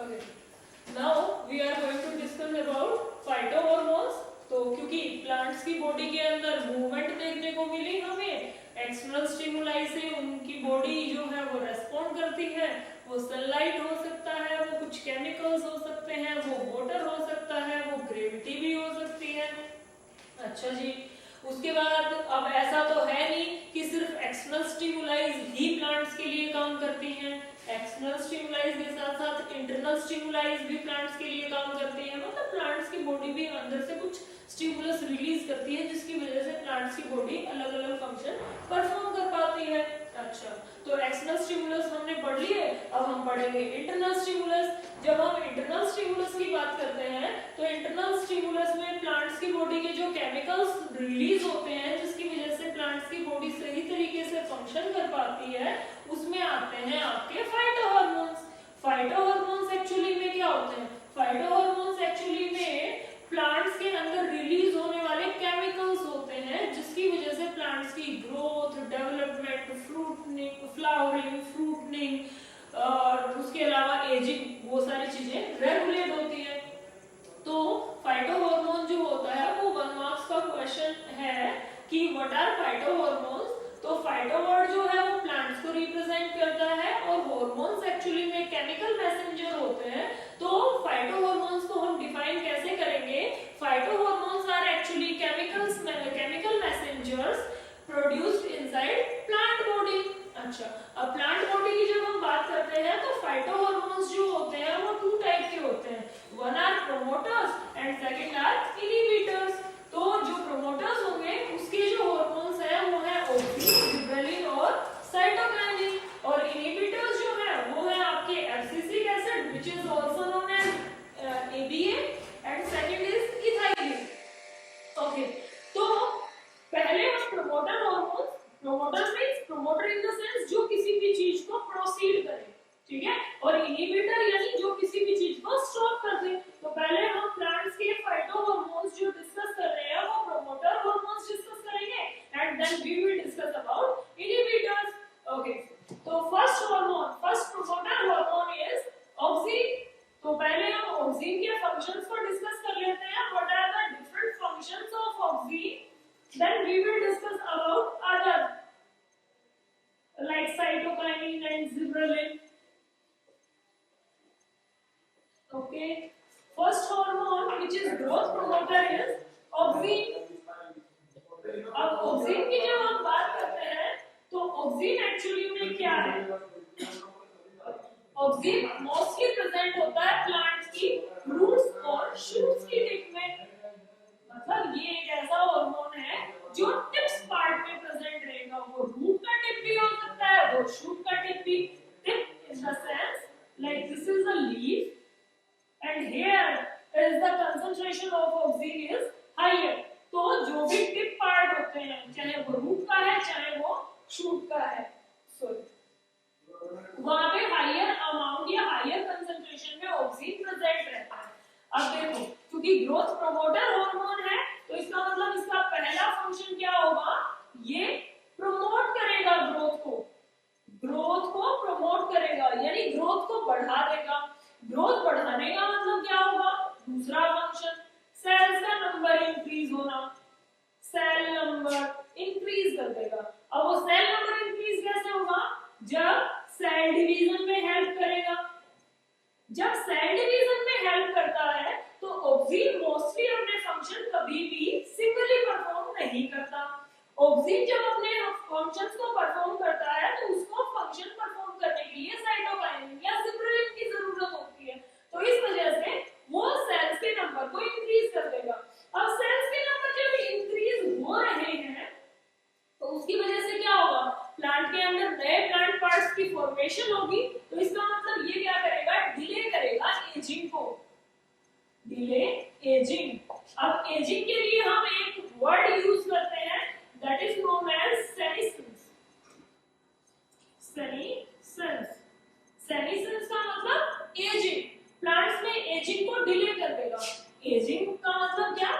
Okay. Now we are going to discuss about phytohormones. तो क्योंकि plants की body के अंदर मूवमेंट देखने को मिली हमें एक्सटर्नल स्टिमुलाई से, उनकी बॉडी जो है वो रेस्पॉन्ड करती है। वो सनलाइट हो सकता है, वो कुछ केमिकल्स हो सकते हैं, वो वाटर हो सकता है, वो ग्रेविटी भी हो सकती है। अच्छा जी, उसके बाद अब ऐसा तो है नहीं कि सिर्फ एक्सटर्नल स्टिमुलाइज ही प्लांट्स के लिए काम करती हैं। एक्सटर्नल स्टिमुलाइज के साथ साथ इंटरनल स्टिमुलाइज भी प्लांट्स के लिए काम करती है। मतलब प्लांट्स की बॉडी भी अंदर से कुछ स्टिमुलस रिलीज करती है, जिसकी वजह से प्लांट्स की बॉडी अलग अलग फंक्शन परफॉर्म कर पाती है। अच्छा, तो एक्सटर्नल स्टिमुलस हमने पढ़ लिए, अब हम पढ़ेंगे इंटरनल स्टिमुलस। जब हम इंटरनल स्टिमुलस की बात करते हैं तो इंटरनल स्टिमुलस में प्लांट्स की बॉडी के जो केमिकल्स रिलीज होते हैं, जिसकी वजह से प्लांट्स की बॉडी सही तरीके से फंक्शन कर पाती है, उसमें आते हैं आपके फाइटोहॉर्मोन्स। फाइटोहॉर्मोन्स एक्चुअली में क्या होते हैं? फाइटोहॉर्मोन्स एक्चुअली में प्लांट्स के अंदर रिलीज होने वाले केमिकल्स होते हैं, जिसकी वजह से प्लांट्स की growth, development, fruiting, flowering, fruiting और उसके अलावा एजिंग, वो सारी चीजें रेगुलेट होती है। तो फाइटोहॉर्मोन जो होता है वो 1 मार्क्स का क्वेश्चन है कि व्हाट आर फाइटोहॉर्मोन्स। तो फाइटोवर्ड जो है वो प्लांट्स को रिप्रेजेंट करता है और हॉर्मोन्स एक्चुअली में केमिकल मैसेंजर होते हैं। तो फाइटोहॉर्मोन्स को हम डिफाइन कैसे करेंगे? Phytohormones are actually chemical messengers produced inside plant body. अच्छा, अब प्लांट बॉडी की जब हम बात करते हैं तो फाइटोहॉर्मोन्स जो होते हैं वो 2 टाइप के होते हैं। One are promoters and second are inhibitors. तो जो प्रोमोटर्स होंगे उसके जो हॉर्मोन्स हैं वो है ऑक्सीन, जिबरेलिन और साइटोकाइनिन। और इनहिबिटर्स जो है वो है आपके abscisic acid which is also known as ABA and second is ethylene. Okay, तो पहले हम promoter hormones, promoter means promoter in the sense जो किसी भी चीज को प्रोसीड करे, ठीक है, और इनहिबिटर यानी जो किसी भी चीज को स्टॉप कर दे। तो पहले हम प्लांट्स के फाइटोहॉर्मोन्स जो डिस्कस कर रहे हैं वो प्रोमोटर हॉर्मोन्स डिस्कस करेंगे and then we will discuss about inhibitors. Okay, तो first promoter hormone is auxin. तो पहले हम ऑक्सीन के फंक्शंस को डिस्कस कर लेते हैं। What are the different functions of auxin, then we will discuss about other like cytokinin and gibberellin. Okay, first hormone which is growth promoter is auxin. अब auxin की जब हम बात करते हैं तो auxin एक्चुअली में क्या है? auxin मोस्टली प्रेजेंट होता है प्लांट्स की रूट्स और शूट्स की टिप में। मतलब ये एक ऐसा हार्मोन है जो टिप्स पार्ट में प्रेजेंट रहेगा। वो रूट का टिप भी हो सकता है, वो शूट का टिप भी। Tip in the sense like this is a leaf and here is the concentration of oxygen is higher. तो जो भी टिप पार्ट होते हैं, चाहे वो रूट का है चाहे वो शूट का है, वहां पे हायर अमाउंट या हायर कंसंट्रेशन में ऑक्सीजन प्रेजेंट रहता है। अब देखो, क्योंकि ग्रोथ प्रोमोटर हार्मोन है तो इसका मतलब इसका पहला फंक्शन क्या होगा? ये प्रमोट करेगा ग्रोथ को प्रमोट करेगा यानी ग्रोथ को बढ़ा देगा। ग्रोथ बढ़ाने का मतलब क्या होगा? दूसरा फंक्शन सेल्स का नंबर इंक्रीज होना, सेल नंबर इंक्रीज कर देगा। अब वो सेल नंबर इंक्रीज कैसे होगा? जब सेल डिवीजन में हेल्प करेगा। जब सेल डिवीजन में हेल्प करता है तो ऑक्सीन मोस्टली अपने फंक्शन कभी भी सिंगली परफॉर्म नहीं करता। ऑक्सीन जब अपने फंक्शंस को परफॉर्म करता है तो उसको फंक्शन परफॉर्म करने के लिए साइटोकाइनिन या जिबरेलिन की जरूरत होती है। तो इस वजह से वो सेल्स के नंबर को इंक्रीज कर देगा। अब सेल्स के नंबर जब इंक्रीज हो रहे हैं तो उसकी वजह से क्या होगा? प्लांट के अंदर नए प्लांट पार्ट्स की फॉर्मेशन होगी। तो इसका मतलब ये क्या करेगा? डिले करेगा एजिंग को, डिले एजिंग। अब एजिंग के लिए हम एक वर्ड यूज करते हैं that is known as senescence. Senescence का मतलब एजिंग। प्लांट्स में एजिंग को डिले कर देगा। एजिंग का मतलब क्या?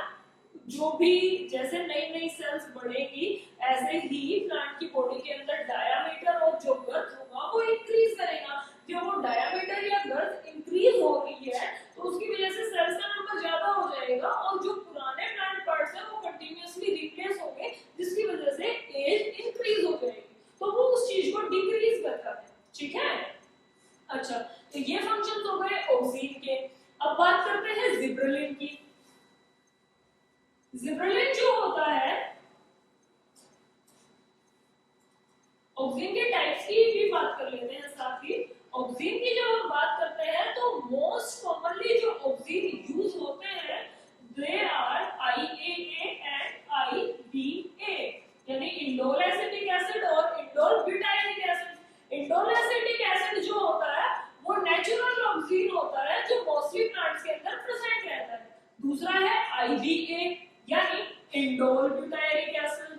जो भी जैसे नई नई सेल्स बढ़ेगी ऐसे ही प्लांट की बॉडी के अंदर डायामीटर और जो गर्थ होगा वो इंक्रीज करेगा। जो वो डायामीटर या गर्थ इंक्रीज होगा ऑक्सीन के टाइप्स की भी बात कर लेते हैं साथ ही। ऑक्सीन की जब हम बात करते हैं तो मोस्ट कॉमनली जो ऑक्सीन यूज होते हैं they are IAA and IBA, यानी इंडोल एसिटिक एसिड और indole butylic acid. Indole acetic acid जो होता है वो नेचुरल ऑक्सीन होता है जो मोस्टली प्लांट्स के अंदर प्रेजेंट रहता है। दूसरा है IBA यानी इंडोल ब्यूटाइलिक एसिड।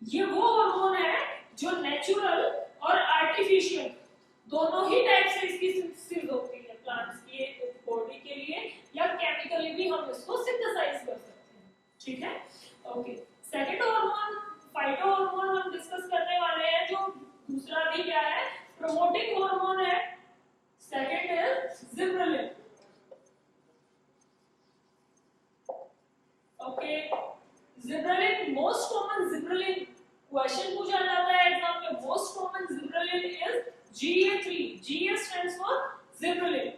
ये वो हार्मोन है जो नेचुरल और आर्टिफिशियल दोनों ही टाइप से इसकी सिंथेसिस होती है प्लांट्स की बॉडी के लिए, या केमिकली भी हम इसको सिंथेसाइज कर सकते हैं। ठीक है, okay. Second hormone phyto hormone हम डिस्कस करने वाले हैं, जो दूसरा भी क्या है, प्रमोटिंग हार्मोन है। Second is gibberellin. Okay, gibberellin most common gibberellin question पूछा जाता है एग्जाम में। Most common gibberellin is GA3। GA stands for gibberellin.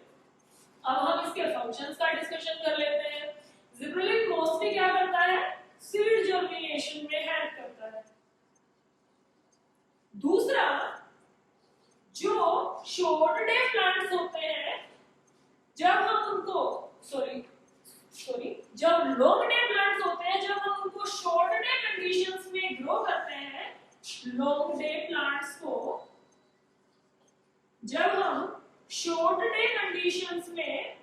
अब हम इसके फंक्शंस का डिस्कशन कर लेते हैं। जिबरेलिन मोस्टली क्या करता है, सीड जर्मिनेशन में हेल्प करता है। दूसरा, जो शॉर्ट डे प्लांट्स होते हैं जब हम उनको जब लॉन्ग डे प्लांट्स होते हैं जब हम उनको शॉर्ट डे कंडीशंस में ग्रो करते हैं, लॉन्ग डे प्लांट्स को जब हम शॉर्ट डे कंडीशंस में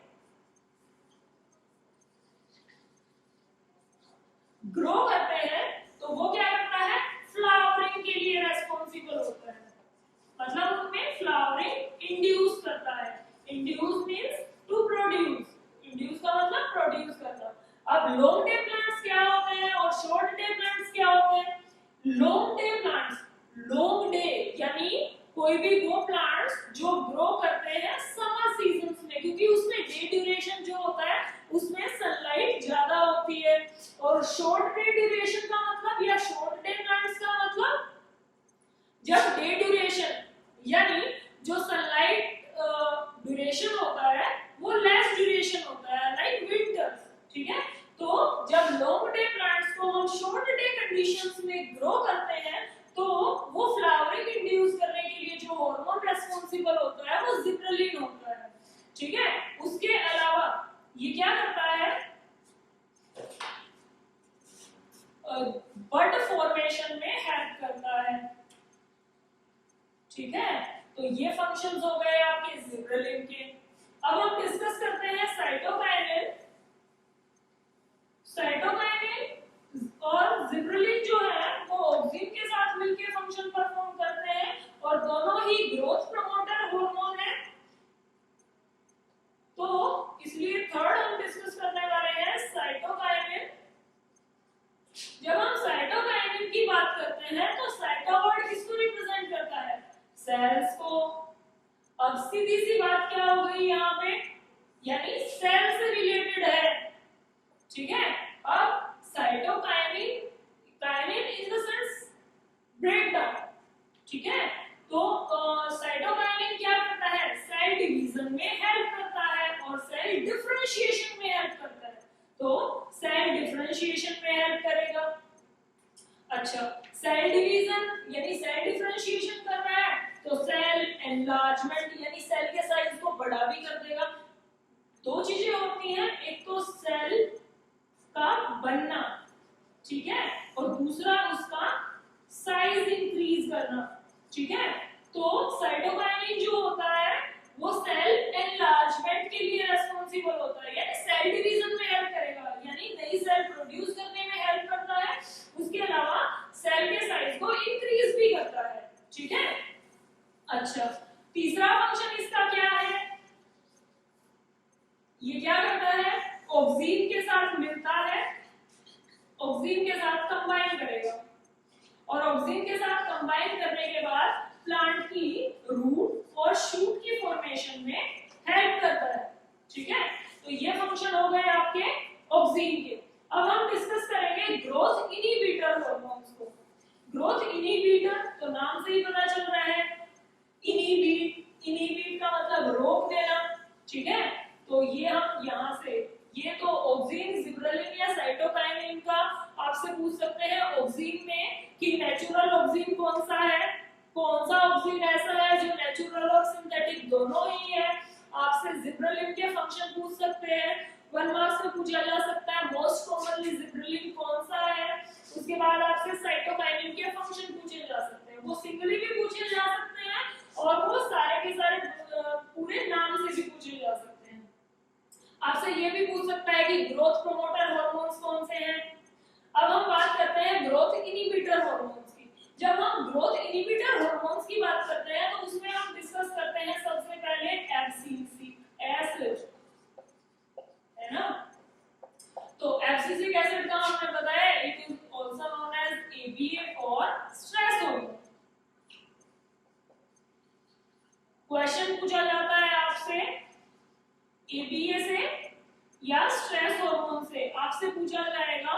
ग्रो करते हैं तो वो क्या करता है, फ्लावरिंग के लिए रेस्पॉन्सिबल होता है। मतलब उनमें फ्लावरिंग इंड्यूस करता है। Induce means to produce. Induce का मतलब प्रोड्यूस करना। अब लॉन्ग डे प्लांट्स क्या होते हैं और शॉर्ट डे प्लांट्स क्या होते हैं? Long day plants, long day यानी कोई भी वो प्लांट्स जो ग्रो करते हैं समर सीजन्स में, क्योंकि उसमें डे ड्यूरेशन जो होता है उसमें सनलाइट ज्यादा होती है। और शॉर्ट डे ड्यूरेशन का मतलब या शॉर्ट डे प्लांट्स का मतलब जब डे ड्यूरेशन यानी जो सनलाइट ड्यूरेशन होता है वो लेस ड्यूरेशन होता है, लाइक विंटर्स। ठीक है, तो जब लॉन्ग डे प्लांट्स को हम शॉर्ट डे कंडीशंस में ग्रो करते हैं तो वो फ्लावरिंग इंड्यूस करने के लिए जो हार्मोन रेस्पॉन्सिबल होता है वो जिबरेलिन होता है। ठीक है, उसके अलावा ये क्या करता है, बड फॉर्मेशन में हेल्प करता है। ठीक है, तो ये फंक्शंस हो गए आपके जिबरेलिन के। अब हम डिस्कस करते हैं साइटोकाइनिन। साइटोकाइनिन और जिबरेलिन जो है वो ऑक्सीन के साथ मिलकर फंक्शन परफॉर्म करते हैं और दोनों ही ग्रोथ प्रमोटर हार्मोन है। तो इसलिए थर्ड हम डिस्कस करने वाले हैं साइटोकाइनिन। जब हम साइटोकाइनिन की बात करते हैं तो साइटो वर्ड किसको रिप्रेजेंट करता है, सेल्स को। अब सीधी सी बात क्या हो गई यहाँ पे, यानी सेल से रिलेटेड है। ठीक है, अब cytokinin, kinin in the sense break down. ठीक है, तो साइटोकाइनिन क्या करता है, सेल डिवीजन में हेल्प करता है और सेल डिफरेंशिएशन में हेल्प करता है। तो सेल डिफरेंशिएशन में हेल्प करेगा। अच्छा, सेल डिवीजन यानी सेल डिफरेंशिएशन कर रहा है तो सेल एनलार्जमेंट यानी सेल के साइज को बड़ा भी कर देगा। दो चीजें होती हैं, एक तो सेल का बनना, ठीक है, और दूसरा उसका साइज इंक्रीज करना। ठीक है, तो साइटोकाइनिन जो होता है वो सेल एनलार्जमेंट के लिए रेस्पॉन्सिबल होता है, यानी सेल डिवीजन में हेल्प करेगा, यानी नई सेल प्रोड्यूस करने में हेल्प करता है। उसके अलावा सेल के साइज को इंक्रीज भी करता है। ठीक है, अच्छा, तीसरा फंक्शन इसका क्या है, ये क्या करता है, ऑक्सीन के साथ मिलता है, ऑक्सीन के साथ कंबाइन करेगा और ऑक्सीन के साथ कंबाइन करने के बाद प्लांट की रूट और शूट की फॉर्मेशन में हेल्प करता है। ठीक है, तो ये फंक्शन हो गए आपके ऑक्सीन के। अब हम डिस्कस करेंगे ग्रोथ इनहिबिटर हार्मोन्स को। ग्रोथ इनहिबिटर तो नाम से ही पता चल रहा है, इनहिबिट का मतलब रोक देना। ठीक है, तो ये हम यहाँ से, ये तो ऑक्सीन, जिबरेलिन या साइटोकाइनिन का इनहिबिटर हार्मोन्स की। जब हम ग्रोथ इनहिबिटर हार्मोन्स की बात करते हैं तो उसमें हम डिस्कस करते हैं सबसे पहले एब्सिसिक एसिड, है ना। तो एब्सिसिक एसिड का हमने बताया it is also known as ABA और स्ट्रेस हार्मोन। क्वेश्चन पूछा जाता है आपसे एबीए से या स्ट्रेस हार्मोन से, आपसे पूछा जाएगा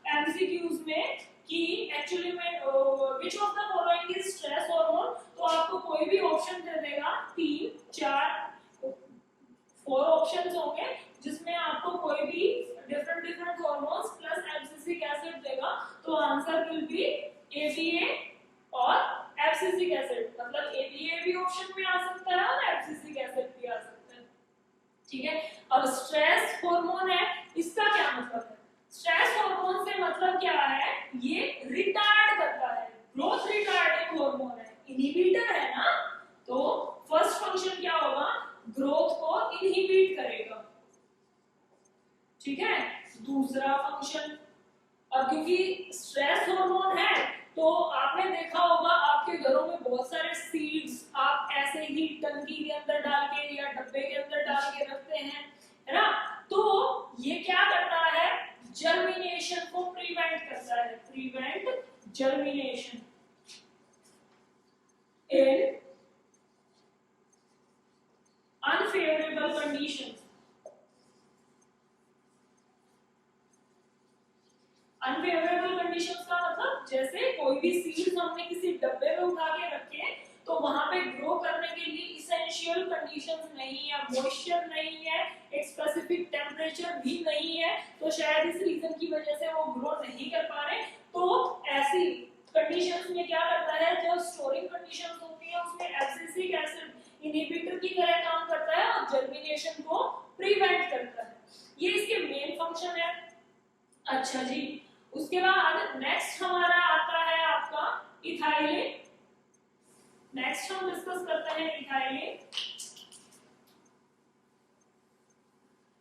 एमसीक्यूज में कि एक्चुअली में which of the following is stress hormone. तो आपको कोई भी ऑप्शन दे देगा, 3 4 4 ऑप्शंस होंगे जिसमें आपको कोई भी different hormones plus abscisic acid देगा। तो आंसर विल बी एबीए और एब्सिसिक एसिड, मतलब एबीए भी ऑप्शन में आ सकता है और एब्सिसिक एसिड भी आ सकता है, ठीक है। अब स्ट्रेस हार्मोन है, इसका क्या मतलब है? स्ट्रेस हार्मोन से मतलब क्या है, ये रिटार्ड करता है, ग्रोथ रिटार्डिंग हार्मोन है, इनहिबिटर है ना। तो फर्स्ट फंक्शन क्या होगा, ग्रोथ को इनहिबिट करेगा, ठीक है। दूसरा फंक्शन, अब क्योंकि स्ट्रेस हार्मोन है तो आपने देखा होगा आपके घरों में बहुत सारे सीड्स आप ऐसे ही टंकी के अंदर डाल के या डब्बे के अंदर डाल के रखते हैं, है ना। तो ये क्या करता है, जर्मिनेशन को प्रिवेंट करता है, प्रिवेंट जर्मिनेशन इन अनफेवरेबल कंडीशंस। अनफेवरेबल कंडीशंस का मतलब जैसे कोई भी सीड्स हमने किसी डब्बे में उठा के रखे तो वहां पे ग्रो करने के लिए इसेंशियल कंडीशंस नहीं है, मॉइस्चर नहीं है, एक स्पेसिफिक टेम्परेचर भी नहीं है, तो शायद इस रीजन की वजह से वो ग्रो नहीं कर पा रहे। तो ऐसी कंडीशंस में क्या करता है, जो स्टोरिंग कंडीशंस होती है उसमें एब्सिसिक एसिड इनहिबिटर की तरह काम करता है और जर्मिनेशन को प्रिवेंट करता है। ये इसके मेन फंक्शन है। अच्छा जी, उसके बाद नेक्स्ट हमारा आता है आपका इथाइलिन। नेक्स्ट हम डिस्कस करते हैं इथाइलिन।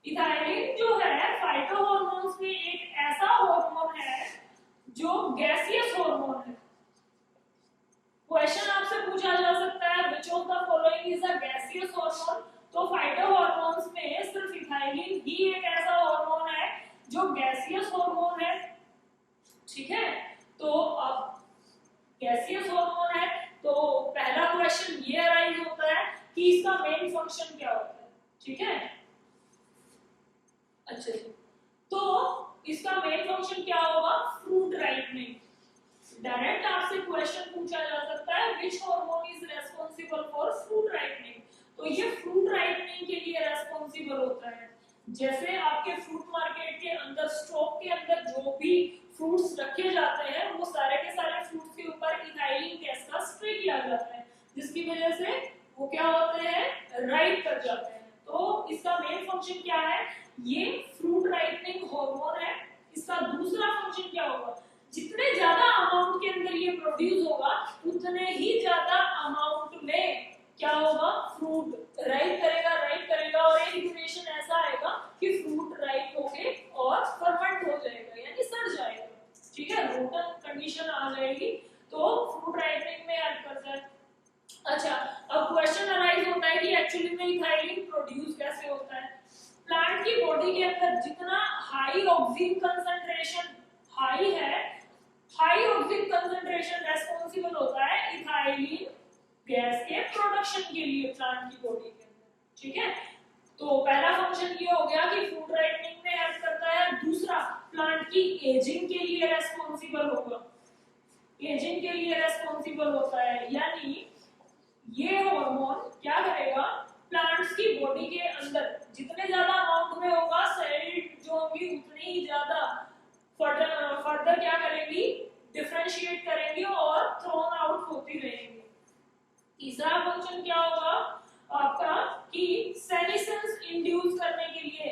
इथाइलिन जो है फाइटोहॉर्मोन्स में एक ऐसा हार्मोन है जो गैसियस हार्मोन है। क्वेश्चन आपसे पूछा जा सकता है which of the following is a gaseous hormone. तो फाइटोहॉर्मोन्स में सिर्फ इथाइलिन ही एक ऐसा हार्मोन है जो गैसियस हार्मोन है, ठीक है। तो अब गैसियस हार्मोन है तो पहला क्वेश्चन ये अराइज होता है कि इसका मेन फंक्शन क्या होता है, ठीक है। अच्छा जी, तो इसका मेन फंक्शन क्या होगा, फ्रूट राइपनिंग। डायरेक्ट आपसे क्वेश्चन पूछा जा सकता है which hormone is responsible for fruit ripening. तो ये फ्रूट राइपनिंग के लिए रेस्पॉन्सिबल होता है। जैसे आपके फ्रूट मार्केट के अंदर स्टॉक के अंदर जो भी फ्रूट्स रखे जाते हैं वो सारे के सारे फ्रूट्स के ऊपर इथाइलिन गैस का स्प्रे किया जाता है, जिसकी वजह से वो क्या होते हैं, राइप कर जाते हैं। तो इसका मेन फंक्शन क्या है, ये फ्रूट राइपनिंग हार्मोन है। इसका दूसरा फंक्शन क्या होगा, जितने ज्यादा अमाउंट के अंदर ये प्रोड्यूस होगा उतने ही ज्यादा अमाउंट में क्या होगा, फ्रूट राइप करेगा और एक ड्यूरेशन ऐसा आएगा कि फ्रूट राइप होके और फर्मेंट हो जाएगा यानी सड़ जाएगा, ठीक है, रोटन कंडीशन आ जाएगी। तो फ्रूट राइपनिंग में हेल्प करता है। अच्छा, अब क्वेश्चन अराइज होता है कि एक्चुअली में इथाइलिन प्रोड्यूस कैसे होता है। प्लांट की बॉडी के अंदर जितना हाई ऑक्सीजन कंसंट्रेशन हाई है, हाई ऑक्सीजन कंसंट्रेशन रेस्पॉन्सिबल होता है इथाइलिन गैस के प्रोडक्शन के लिए प्लांट की बॉडी के अंदर, ठीक है। तो पहला फंक्शन ये हो गया कि फूड राइपनिंग में हेल्प करता है। दूसरा, प्लांट की एजिंग के लिए रेस्पॉन्सिबल होगा, एजिंग के लिए रेस्पॉन्सिबल होता है। यानी ये हार्मोन क्या करेगा, प्लांट्स की बॉडी के अंदर जितने ज्यादा अमाउंट में होगा सेल जो होंगी उतनी ही ज्यादा फर्दर क्या करेंगी, डिफरेंशिएट करेंगी और थ्रोन आउट होती रहेंगी। तीसरा फंक्शन क्या होगा आपका कि सेनेसेंस इंड्यूस करने के लिए